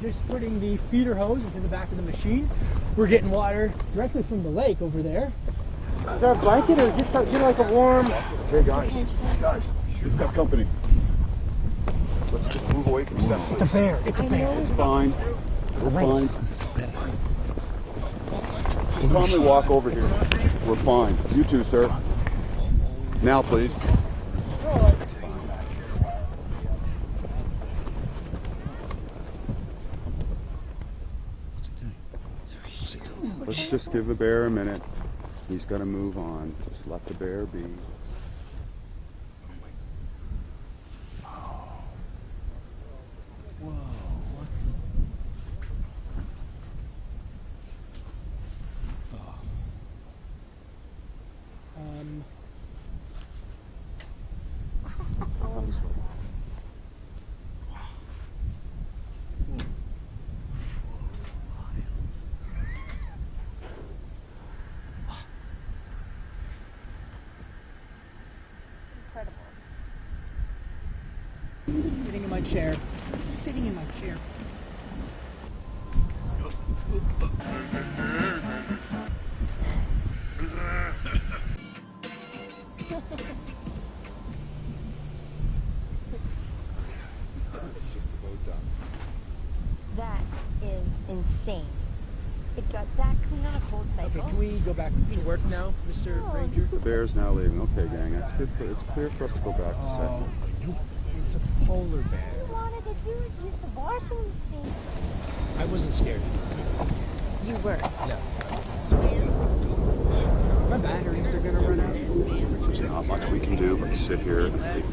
Just putting the feeder hose into the back of the machine. We're getting water directly from the lake over there. Is that a blanket or get like a warm? Hey guys, we've got company. Let's just move away from center. It's a bear. It's a bear. It's fine. We're fine. It's a bear. Just calmly walk over here. We're fine. You too, sir. Now, please. Let's just give the bear a minute. He's got to move on. Just let the bear be. Whoa, what's... Sitting in my chair. Sitting in my chair. That is insane. It got that clean on a cold cycle. Okay, can we go back to work now, Mr. Ranger? The bear's now leaving. Okay, gang. It's good. It's clear for us to go back to set. It's a polar bear. All I wanted to do is use the washing machine. I wasn't scared. You were. No. My batteries are gonna run out. There's not much we can do but sit here and